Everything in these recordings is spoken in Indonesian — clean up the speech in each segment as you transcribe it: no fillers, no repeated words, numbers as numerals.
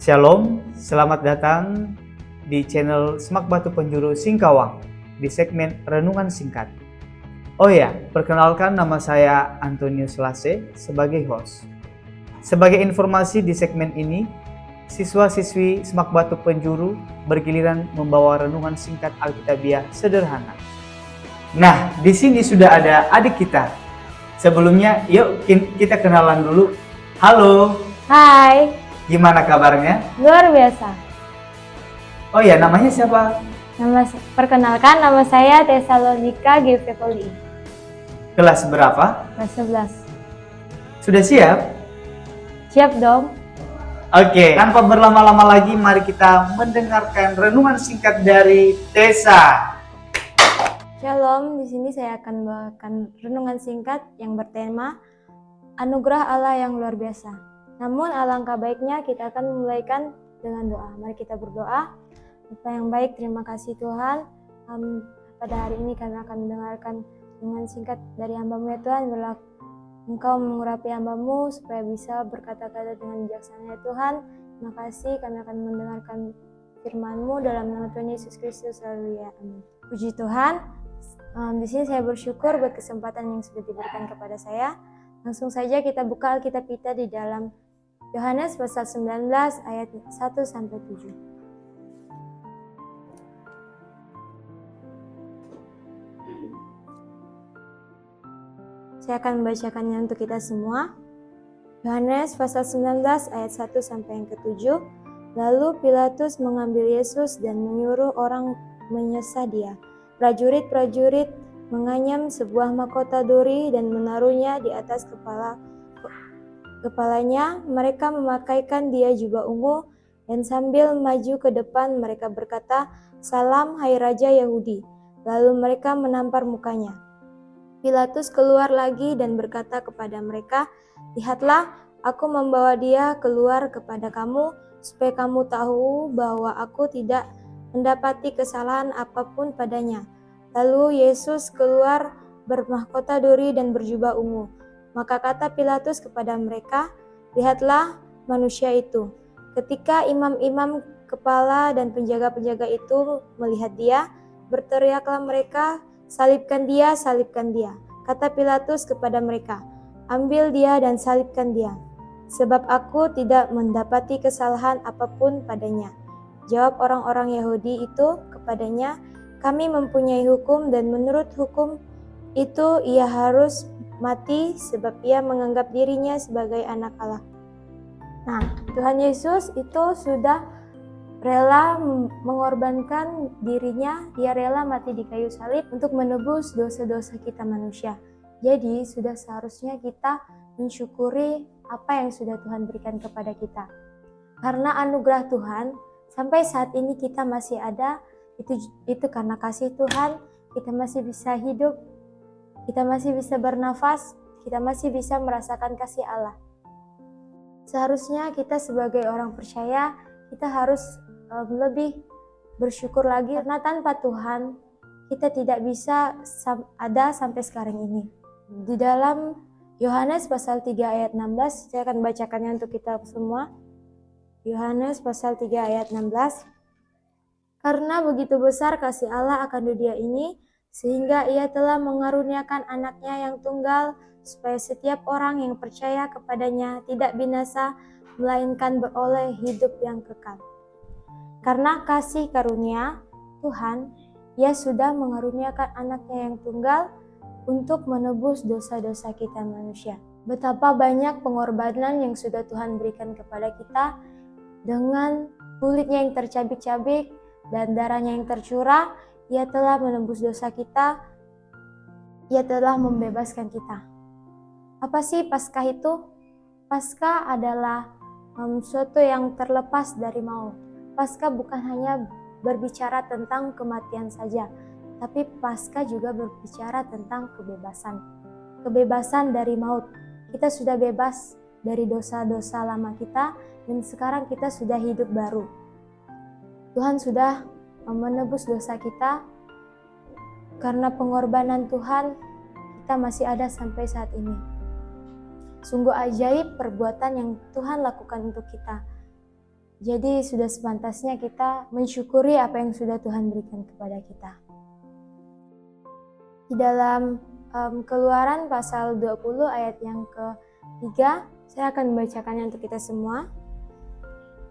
Shalom, selamat datang di channel Semak Batu Penjuru Singkawang di segmen Renungan Singkat. Oh ya, perkenalkan nama saya Antonius Lase sebagai host. Sebagai informasi di segmen ini, siswa-siswi Semak Batu Penjuru bergiliran membawa renungan singkat Alkitabiah sederhana. Nah, di sini sudah ada adik kita. Sebelumnya, yuk kita kenalan dulu. Halo. Hai. Gimana kabarnya? Luar biasa. Oh ya, namanya siapa? Perkenalkan, nama saya Tesalonika Givepoli. Kelas berapa? Kelas 11. Sudah siap? Siap dong. Oke, tanpa berlama-lama lagi, mari kita mendengarkan renungan singkat dari Tessa. Shalom, di sini saya akan membawakan renungan singkat yang bertema Anugerah Allah yang luar biasa. Namun alangkah baiknya kita akan memulaikan dengan doa. Mari kita berdoa. Bapa yang baik, terima kasih Tuhan. Pada hari ini kami akan mendengarkan renungan singkat dari hamba-Mu ya Tuhan. Biarlah Engkau mengurapi hamba-Mu supaya bisa berkata-kata dengan bijaksana ya Tuhan. Terima kasih, kami akan mendengarkan firman-Mu dalam nama Tuhan Yesus Kristus. Haleluya. Amin. Puji Tuhan. Di sini saya bersyukur buat kesempatan yang sudah diberikan kepada saya. Langsung saja kita buka Alkitab kita di dalam Yohanes pasal 19 ayat 1-7. Saya akan membacakannya untuk kita semua. Yohanes pasal 19 ayat 1 sampai yang ke-7. Lalu Pilatus mengambil Yesus dan menyuruh orang menyesah dia. Prajurit-prajurit menganyam sebuah mahkota duri dan menaruhnya di atas kepalanya. Mereka memakaikan dia jubah ungu dan sambil maju ke depan mereka berkata, "Salam, hai Raja Yahudi." Lalu mereka menampar mukanya. Pilatus keluar lagi dan berkata kepada mereka, "Lihatlah, aku membawa dia keluar kepada kamu, supaya kamu tahu bahwa aku tidak mendapati kesalahan apapun padanya." Lalu Yesus keluar bermahkota duri dan berjubah ungu. Maka kata Pilatus kepada mereka, "Lihatlah manusia itu." Ketika imam-imam kepala dan penjaga-penjaga itu melihat dia, berteriaklah mereka, "Salibkan dia, salibkan dia." Kata Pilatus kepada mereka, "Ambil dia dan salibkan dia, sebab aku tidak mendapati kesalahan apapun padanya." Jawab orang-orang Yahudi itu kepadanya, "Kami mempunyai hukum dan menurut hukum itu ia harus mati sebab ia menganggap dirinya sebagai anak Allah." Nah, Tuhan Yesus itu sudah rela mengorbankan dirinya, dia rela mati di kayu salib untuk menebus dosa-dosa kita manusia. Jadi sudah seharusnya kita mensyukuri apa yang sudah Tuhan berikan kepada kita. Karena anugerah Tuhan, sampai saat ini kita masih ada, itu karena kasih Tuhan, kita masih bisa hidup, kita masih bisa bernafas, kita masih bisa merasakan kasih Allah. Seharusnya kita sebagai orang percaya, kita harus lebih bersyukur lagi, karena tanpa Tuhan, kita tidak bisa ada sampai sekarang ini. Di dalam Yohanes pasal 3 ayat 16, saya akan bacakannya untuk kita semua. Yohanes pasal 3 ayat 16. Karena begitu besar kasih Allah akan dunia ini, sehingga ia telah mengaruniakan anaknya yang tunggal, supaya setiap orang yang percaya kepadanya tidak binasa, melainkan beroleh hidup yang kekal. Karena kasih karunia Tuhan, ia sudah mengaruniakan anaknya yang tunggal untuk menebus dosa-dosa kita manusia. Betapa banyak pengorbanan yang sudah Tuhan berikan kepada kita, dengan kulitnya yang tercabik-cabik dan darahnya yang tercurah, ia telah menembus dosa kita, ia telah membebaskan kita. Apa sih Paskah itu? Paskah adalah suatu yang terlepas dari maut. Paskah bukan hanya berbicara tentang kematian saja, tapi Paskah juga berbicara tentang kebebasan. Kebebasan dari maut. Kita sudah bebas dari dosa-dosa lama kita, dan sekarang kita sudah hidup baru. Tuhan sudah menebus dosa kita. Karena pengorbanan Tuhan, kita masih ada sampai saat ini. Sungguh ajaib perbuatan yang Tuhan lakukan untuk kita. Jadi sudah sepantasnya kita mensyukuri apa yang sudah Tuhan berikan kepada kita. Di dalam Keluaran pasal 20 ayat yang ke-3, saya akan membacakannya untuk kita semua.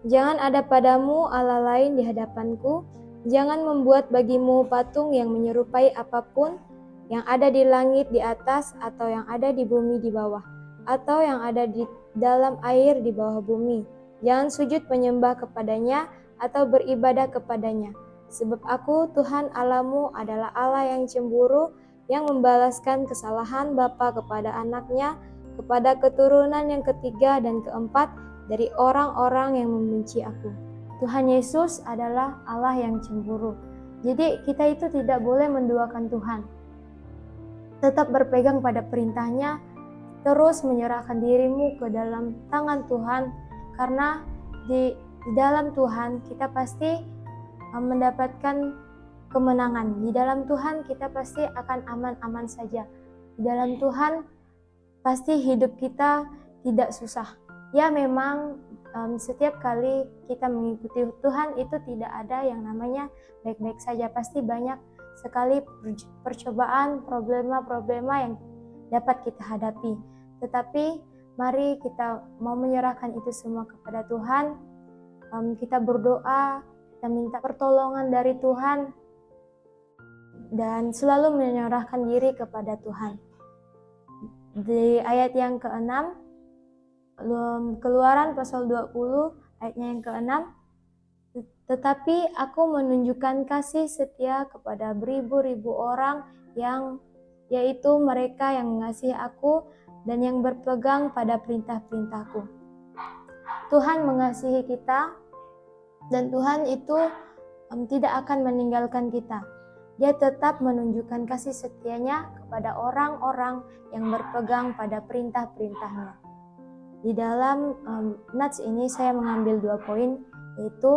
Jangan ada padamu Allah lain di hadapanku, jangan membuat bagimu patung yang menyerupai apapun yang ada di langit di atas, atau yang ada di bumi di bawah, atau yang ada di dalam air di bawah bumi. Jangan sujud menyembah kepadanya atau beribadah kepadanya. Sebab aku, Tuhan Allahmu, adalah Allah yang cemburu, yang membalaskan kesalahan bapa kepada anaknya, kepada keturunan yang ketiga dan keempat dari orang-orang yang membenci aku. Tuhan Yesus adalah Allah yang cemburu. Jadi kita itu tidak boleh menduakan Tuhan. Tetap berpegang pada perintahnya, terus menyerahkan dirimu ke dalam tangan Tuhan, karena di dalam Tuhan kita pasti mendapatkan kemenangan. Di dalam Tuhan kita pasti akan aman-aman saja. Di dalam Tuhan pasti hidup kita tidak susah. Ya memang setiap kali kita mengikuti Tuhan itu tidak ada yang namanya baik-baik saja. Pasti banyak sekali percobaan, problema-problema yang dapat kita hadapi. Tetapi mari kita mau menyerahkan itu semua kepada Tuhan. Kita berdoa, kita minta pertolongan dari Tuhan, dan selalu menyerahkan diri kepada Tuhan. Di ayat yang ke-6, Keluaran pasal 20 ayatnya yang ke-6, tetapi aku menunjukkan kasih setia kepada beribu-ribu orang, yang yaitu mereka yang mengasihi aku dan yang berpegang pada perintah-perintahku. Tuhan mengasihi kita, dan Tuhan itu tidak akan meninggalkan kita. Dia tetap menunjukkan kasih setianya kepada orang-orang yang berpegang pada perintah-perintahnya. Di dalam nats ini saya mengambil 2 poin, yaitu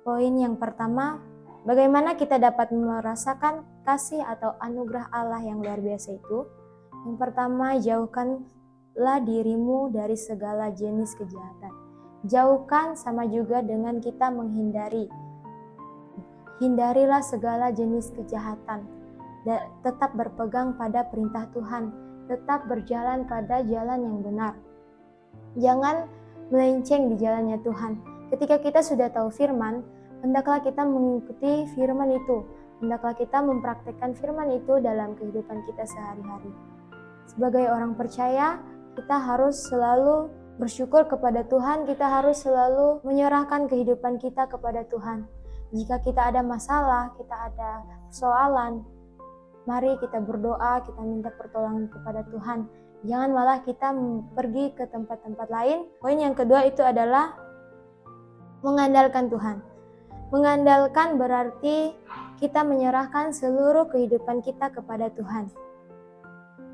poin yang pertama, bagaimana kita dapat merasakan kasih atau anugerah Allah yang luar biasa itu. Yang pertama, jauhkanlah dirimu dari segala jenis kejahatan. Jauhkan sama juga dengan kita menghindari. Hindarilah segala jenis kejahatan. Tetap berpegang pada perintah Tuhan. Tetap berjalan pada jalan yang benar. Jangan melenceng di jalannya Tuhan. Ketika kita sudah tahu firman, hendaklah kita mengikuti firman itu. Hendaklah kita mempraktikkan firman itu dalam kehidupan kita sehari-hari. Sebagai orang percaya, kita harus selalu bersyukur kepada Tuhan, kita harus selalu menyerahkan kehidupan kita kepada Tuhan. Jika kita ada masalah, kita ada persoalan, mari kita berdoa, kita minta pertolongan kepada Tuhan. Jangan malah kita pergi ke tempat-tempat lain. Poin yang kedua itu adalah mengandalkan Tuhan. Mengandalkan berarti kita menyerahkan seluruh kehidupan kita kepada Tuhan.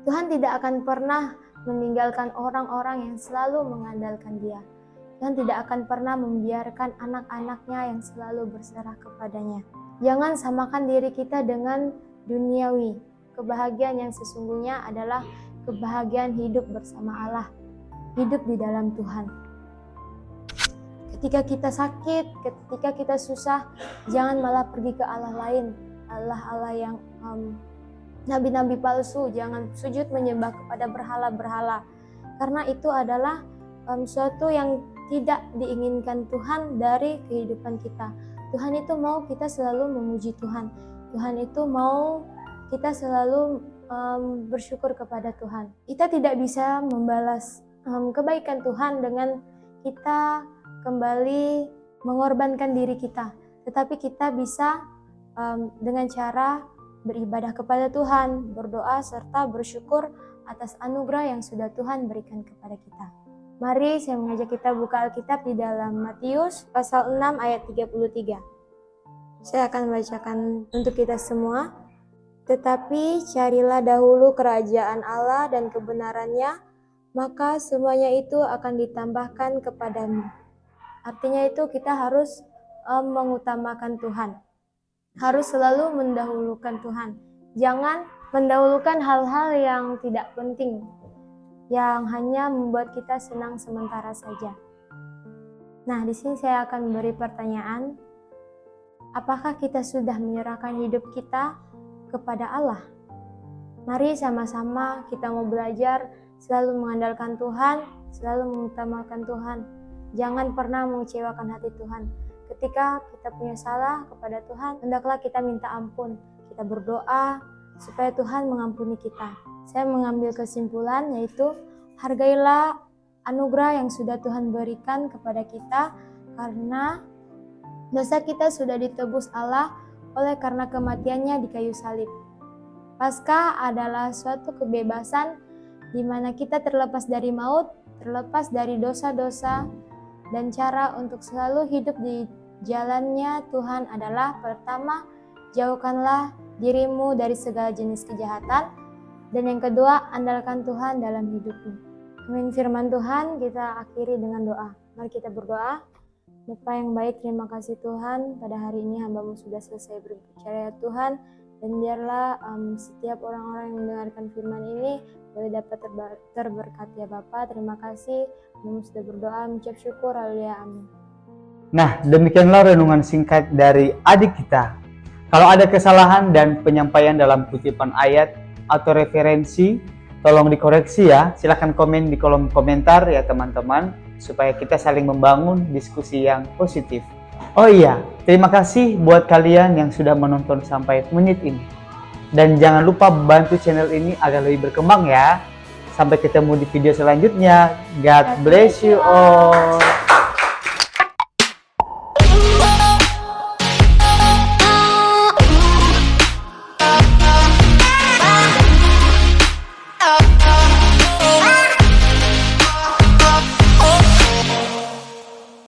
Tuhan tidak akan pernah meninggalkan orang-orang yang selalu mengandalkan Dia. Tuhan tidak akan pernah membiarkan anak-anaknya yang selalu berserah kepadanya. Jangan samakan diri kita dengan duniawi. Kebahagiaan yang sesungguhnya adalah kebahagiaan hidup bersama Allah, hidup di dalam Tuhan. Ketika kita sakit, ketika kita susah, jangan malah pergi ke Allah lain, Allah-Allah yang nabi-nabi palsu. Jangan sujud menyembah kepada berhala-berhala, karena itu adalah suatu yang tidak diinginkan Tuhan dari kehidupan kita. Tuhan itu mau kita selalu memuji Tuhan. Tuhan itu mau kita selalu bersyukur kepada Tuhan. Kita tidak bisa membalas kebaikan Tuhan dengan kita kembali mengorbankan diri kita, tetapi kita bisa dengan cara beribadah kepada Tuhan, berdoa serta bersyukur atas anugerah yang sudah Tuhan berikan kepada kita. Mari saya mengajak kita buka Alkitab di dalam Matius pasal 6 ayat 33. Saya akan membacakan untuk kita semua. Tetapi carilah dahulu kerajaan Allah dan kebenarannya, maka semuanya itu akan ditambahkan kepadamu. Artinya itu kita harus mengutamakan Tuhan. Harus selalu mendahulukan Tuhan. Jangan mendahulukan hal-hal yang tidak penting, yang hanya membuat kita senang sementara saja. Nah, di sini saya akan memberi pertanyaan. Apakah kita sudah menyerahkan hidup kita kepada Allah? Mari sama-sama kita mau belajar selalu mengandalkan Tuhan, selalu mengutamakan Tuhan. Jangan pernah mengecewakan hati Tuhan. Ketika kita punya salah kepada Tuhan, hendaklah kita minta ampun. Kita berdoa supaya Tuhan mengampuni kita. Saya mengambil kesimpulan yaitu hargailah anugerah yang sudah Tuhan berikan kepada kita, karena dosa kita sudah ditebus Allah oleh karena kematiannya di kayu salib. Paskah adalah suatu kebebasan di mana kita terlepas dari maut, terlepas dari dosa-dosa, dan cara untuk selalu hidup di jalannya Tuhan adalah: pertama, jauhkanlah dirimu dari segala jenis kejahatan, dan yang kedua, andalkan Tuhan dalam hidupmu. Amin. Firman Tuhan kita akhiri dengan doa. Mari kita berdoa. Bapa yang baik, terima kasih Tuhan, pada hari ini hamba-Mu sudah selesai berbicara ya Tuhan, dan biarlah setiap orang-orang yang mendengarkan firman ini boleh dapat terberkati ya Bapa. Terima kasih, hamba-Mu sudah berdoa, mengucap syukur, haleluya, amin. Nah, demikianlah renungan singkat dari adik kita. Kalau ada kesalahan dan penyampaian dalam kutipan ayat atau referensi, tolong dikoreksi ya. Silahkan komen di kolom komentar ya teman-teman, supaya kita saling membangun diskusi yang positif. Oh iya, terima kasih buat kalian yang sudah menonton sampai menit ini. Dan jangan lupa bantu channel ini agar lebih berkembang ya. Sampai ketemu di video selanjutnya. God bless you all.